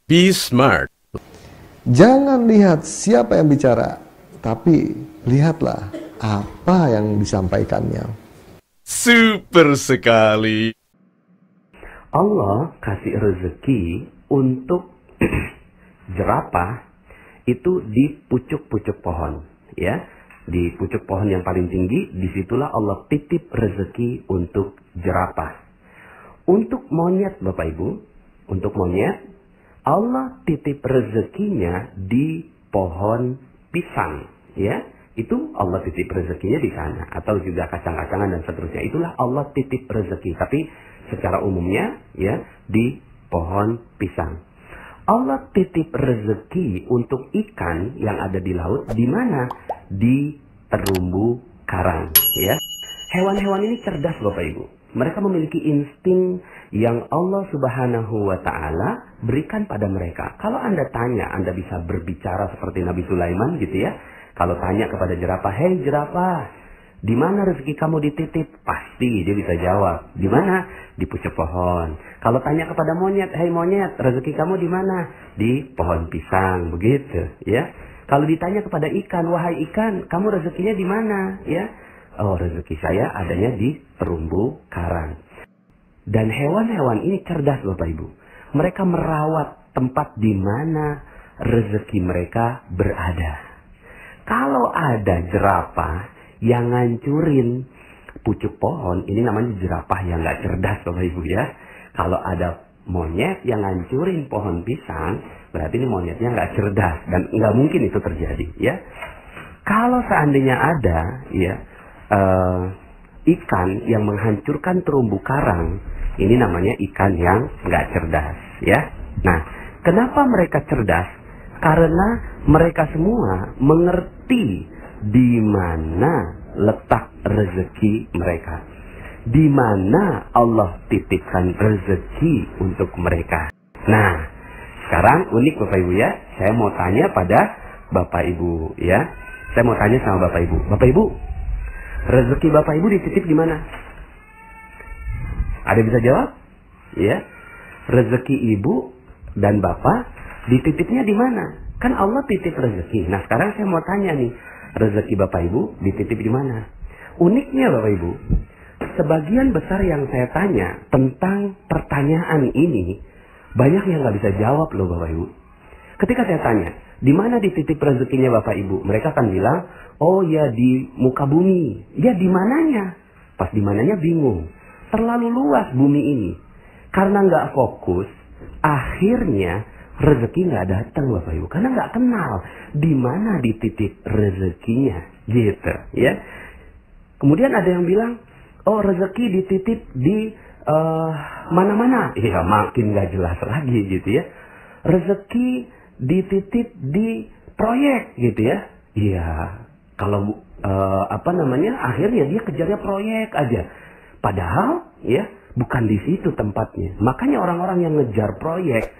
Be smart. Jangan lihat siapa yang bicara, tapi lihatlah apa yang disampaikannya. Super sekali. Allah kasih rezeki untuk jerapah itu di pucuk-pucuk pohon, ya. Di pucuk pohon yang paling tinggi, disitulah Allah titip rezeki untuk jerapah. Untuk monyet, Bapak Ibu, untuk monyet, Allah titip rezekinya di pohon pisang, ya. Itu Allah titip rezekinya di sana, atau juga kacang-kacangan dan seterusnya. Itulah Allah titip rezeki, tapi secara umumnya, ya, di pohon pisang. Allah titip rezeki untuk ikan yang ada di laut, di mana? Di terumbu karang, ya. Hewan-hewan ini cerdas, Bapak Ibu. Mereka memiliki insting yang Allah Subhanahu wa Ta'ala berikan pada mereka. Kalau Anda tanya, Anda bisa berbicara seperti Nabi Sulaiman gitu ya. Kalau tanya kepada jerapah, "Hei jerapah, di mana rezeki kamu dititip?" Pasti dia bisa jawab. Di mana? Di pucuk pohon. Kalau tanya kepada monyet, "Hei monyet, rezeki kamu di mana?" Di pohon pisang, begitu ya. Kalau ditanya kepada ikan, "Wahai ikan, kamu rezekinya di mana?" Ya. "Oh, rezeki saya adanya di terumbu karang." Dan hewan-hewan ini cerdas, Bapak Ibu. Mereka merawat tempat di mana rezeki mereka berada. Kalau ada jerapah yang ngancurin pucuk pohon, ini namanya jerapah yang nggak cerdas, Bapak Ibu ya. Kalau ada monyet yang ngancurin pohon pisang, berarti ini monyetnya nggak cerdas dan nggak mungkin itu terjadi, ya. Kalau seandainya ada, ya, ikan yang menghancurkan terumbu karang, ini namanya ikan yang nggak cerdas, ya. Nah, kenapa mereka cerdas? Karena mereka semua mengerti di mana letak rezeki mereka, di mana Allah titipkan rezeki untuk mereka. Nah, sekarang unik Bapak Ibu ya, saya mau tanya pada Bapak Ibu ya. Saya mau tanya sama Bapak Ibu. Bapak Ibu, rezeki Bapak Ibu dititip di mana? Ada yang bisa jawab? Ya. Rezeki Ibu dan Bapak dititipnya di mana? Kan Allah titip rezeki. Nah, sekarang saya mau tanya nih, rezeki Bapak Ibu dititip di mana? Uniknya Bapak Ibu, sebagian besar yang saya tanya tentang pertanyaan ini, banyak yang nggak bisa jawab loh Bapak Ibu. Ketika saya tanya, di mana dititip rezekinya Bapak Ibu? Mereka akan bilang, "Oh ya di muka bumi." Ya di mananya? Pas di mananya bingung. Terlalu luas bumi ini. Karena nggak fokus, akhirnya rezeki nggak datang Bapak Ibu. Karena nggak kenal di mana dititip rezekinya, gitu ya. Kemudian ada yang bilang, "Oh rezeki dititip di mana-mana." Iya makin nggak jelas lagi gitu ya. Rezeki dititip di proyek gitu ya. Iya, kalau akhirnya dia kejarnya proyek aja. Padahal ya bukan di situ tempatnya. Makanya orang-orang yang ngejar proyek,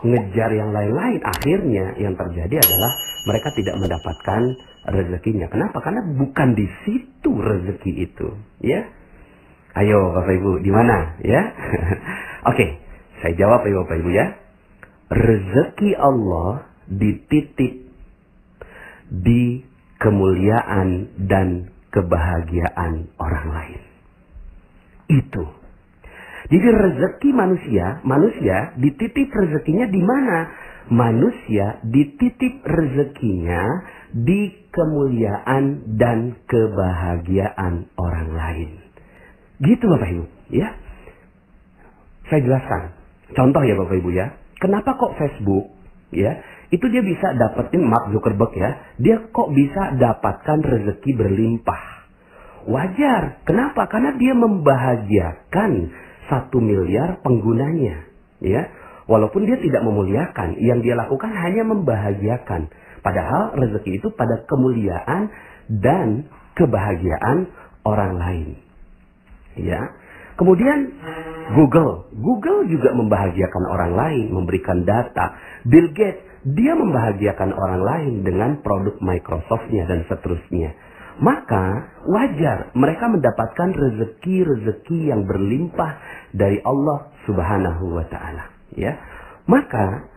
ngejar yang lain-lain, akhirnya yang terjadi adalah mereka tidak mendapatkan rezekinya. Kenapa? Karena bukan di situ rezeki itu, ya. Ayo Bapak Ibu, di mana, ya? Oke, saya jawab ya Bapak Ibu ya. Rezeki Allah dititip di kemuliaan dan kebahagiaan orang lain. Itu. Jadi rezeki manusia dititip rezekinya di mana? Manusia dititip rezekinya di kemuliaan dan kebahagiaan orang lain. Gitu Bapak Ibu, ya. Saya jelaskan. Contoh ya Bapak Ibu ya. Kenapa kok Facebook, ya, itu dia bisa dapetin Mark Zuckerberg ya, dia kok bisa dapatkan rezeki berlimpah? Wajar. Kenapa? Karena dia membahagiakan 1 miliar penggunanya, ya. Walaupun dia tidak memuliakan, yang dia lakukan hanya membahagiakan. Padahal rezeki itu pada kemuliaan dan kebahagiaan orang lain, ya. Kemudian Google juga membahagiakan orang lain, memberikan data. Bill Gates, dia membahagiakan orang lain dengan produk Microsoft-nya dan seterusnya. Maka wajar mereka mendapatkan rezeki-rezeki yang berlimpah dari Allah Subhanahu wa Ta'ala. Ya. Maka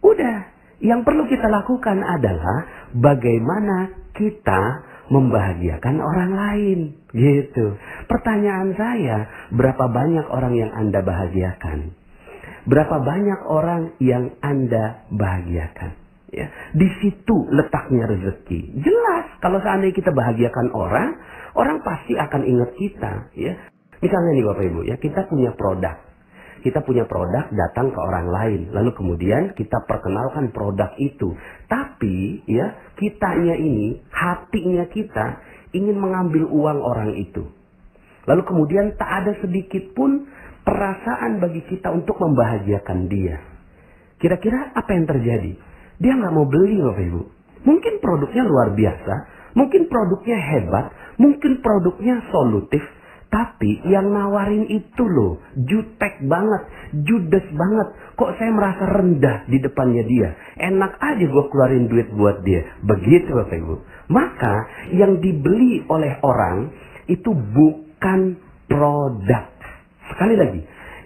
Udah. Yang perlu kita lakukan adalah bagaimana kita membahagiakan orang lain. Gitu. Pertanyaan saya, berapa banyak orang yang Anda bahagiakan? Berapa banyak orang yang Anda bahagiakan? Ya, di situ letaknya rezeki. Jelas, kalau seandainya kita bahagiakan orang, orang pasti akan ingat kita. Ya, misalnya nih Bapak Ibu, ya kita punya produk. Kita punya produk datang ke orang lain, lalu kemudian kita perkenalkan produk itu. Tapi ya kitanya ini, hatinya kita ingin mengambil uang orang itu. Lalu kemudian tak ada sedikit pun perasaan bagi kita untuk membahagiakan dia. Kira-kira apa yang terjadi? Dia nggak mau beli Bapak Ibu. Mungkin produknya luar biasa, mungkin produknya hebat, mungkin produknya solutif. Tapi yang nawarin itu loh, jutek banget, judes banget. Kok saya merasa rendah di depannya dia. Enak aja gue keluarin duit buat dia. Begitu Bapak Ibu. Maka yang dibeli oleh orang itu bukan produk. Sekali lagi,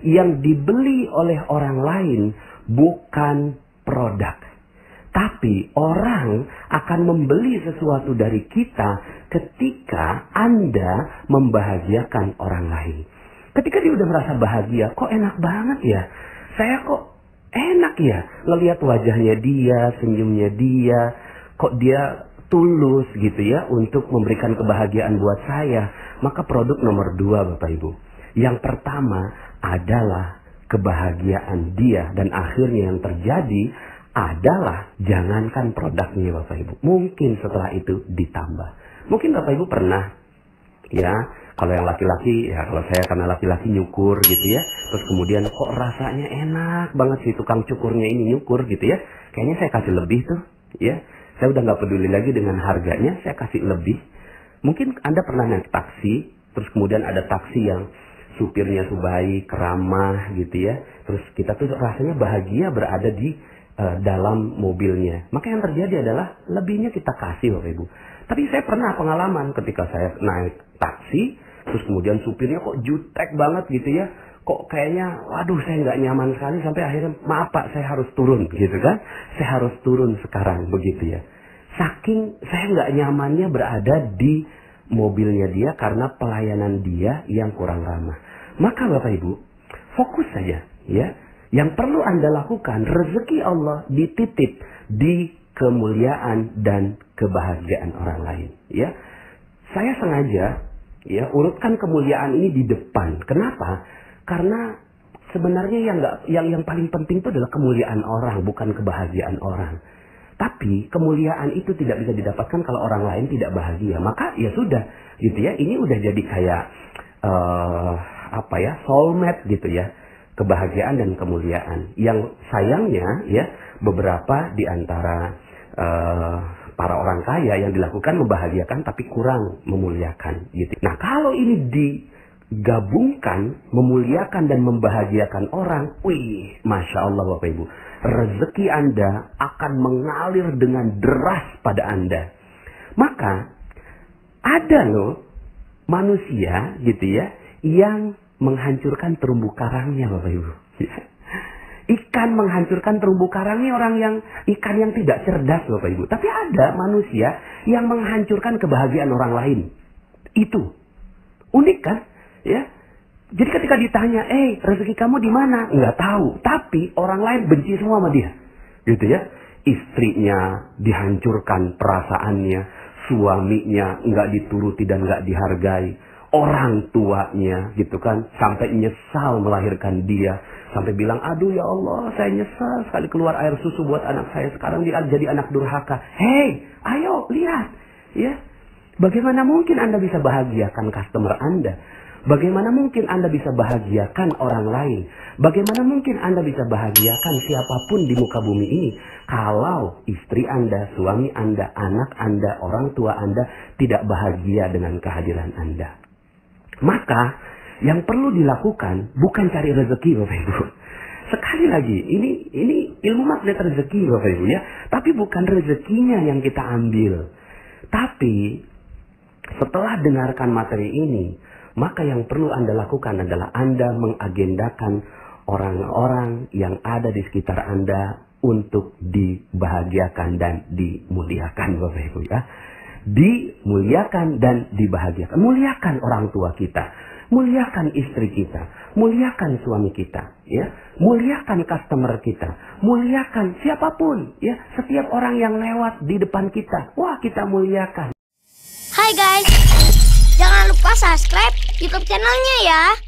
yang dibeli oleh orang lain bukan produk. Tapi orang akan membeli sesuatu dari kita ketika Anda membahagiakan orang lain. Ketika dia udah merasa bahagia, kok enak banget ya. Saya kok enak ya ngelihat wajahnya dia, senyumnya dia. Kok dia tulus gitu ya untuk memberikan kebahagiaan buat saya. Maka produk nomor 2 Bapak Ibu. Yang pertama adalah kebahagiaan dia. Dan akhirnya yang terjadi adalah jangankan produknya Bapak Ibu. Mungkin setelah itu ditambah. Mungkin Bapak Ibu pernah ya, kalau yang laki-laki ya, kalau saya karena laki-laki nyukur gitu ya. Terus kemudian kok rasanya enak banget si tukang cukurnya ini nyukur gitu ya. Kayaknya saya kasih lebih tuh ya. Saya udah gak peduli lagi dengan harganya, saya kasih lebih. Mungkin Anda pernah naik taksi, terus kemudian ada taksi yang supirnya tuh baik, ramah gitu ya. Terus kita tuh rasanya bahagia berada di dalam mobilnya. Maka yang terjadi adalah lebihnya kita kasih Bapak Ibu. Tapi saya pernah pengalaman ketika saya naik taksi, terus kemudian supirnya kok jutek banget gitu ya. Kok kayaknya, waduh saya nggak nyaman sekali sampai akhirnya, maaf Pak saya harus turun gitu kan. Saya harus turun sekarang begitu ya. Saking saya nggak nyamannya berada di mobilnya dia karena pelayanan dia yang kurang ramah. Maka Bapak Ibu, fokus saja ya. Yang perlu Anda lakukan, rezeki Allah dititip di kemuliaan dan kebahagiaan orang lain. Ya, saya sengaja ya urutkan kemuliaan ini di depan. Kenapa? Karena sebenarnya yang paling penting itu adalah kemuliaan orang, bukan kebahagiaan orang. Tapi kemuliaan itu tidak bisa didapatkan kalau orang lain tidak bahagia. Maka ya sudah, gitu ya. Ini udah jadi kayak soulmate gitu ya. Kebahagiaan dan kemuliaan. Yang sayangnya ya beberapa di antara para orang kaya yang dilakukan membahagiakan tapi kurang memuliakan gitu. Nah, kalau ini digabungkan memuliakan dan membahagiakan orang, wih, Masya Allah Bapak Ibu, rezeki Anda akan mengalir dengan deras pada Anda. Maka ada loh manusia gitu ya yang menghancurkan terumbu karangnya Bapak Ibu. Ikan menghancurkan terumbu karangnya ikan yang tidak cerdas Bapak Ibu. Tapi ada manusia yang menghancurkan kebahagiaan orang lain. Itu unik kan? Ya. Jadi ketika ditanya, rezeki kamu di mana? Nggak tahu. Tapi orang lain benci semua sama dia. Gitu ya. Istrinya dihancurkan perasaannya. Suaminya nggak dituruti dan nggak dihargai. Orang tuanya gitu kan sampai nyesal melahirkan dia, sampai bilang aduh ya Allah saya nyesal sekali keluar air susu buat anak saya, sekarang dia jadi anak durhaka. Hei, ayo lihat ya, bagaimana mungkin Anda bisa bahagiakan customer Anda? Bagaimana mungkin Anda bisa bahagiakan orang lain? Bagaimana mungkin Anda bisa bahagiakan siapapun di muka bumi ini kalau istri Anda, suami Anda, anak Anda, orang tua Anda tidak bahagia dengan kehadiran Anda? Maka yang perlu dilakukan bukan cari rezeki Bapak Ibu. Sekali lagi, ini ilmu magnet rezeki Bapak Ibu ya. Tapi bukan rezekinya yang kita ambil. Tapi setelah dengarkan materi ini, maka yang perlu Anda lakukan adalah Anda mengagendakan orang-orang yang ada di sekitar Anda untuk dibahagiakan dan dimuliakan, Bapak Ibu ya. Dimuliakan dan dibahagiakan. Muliakan orang tua kita, muliakan istri kita, muliakan suami kita, ya. Muliakan customer kita, muliakan siapapun, ya. Setiap orang yang lewat di depan kita, wah kita muliakan. Hai guys, jangan lupa subscribe YouTube channelnya ya.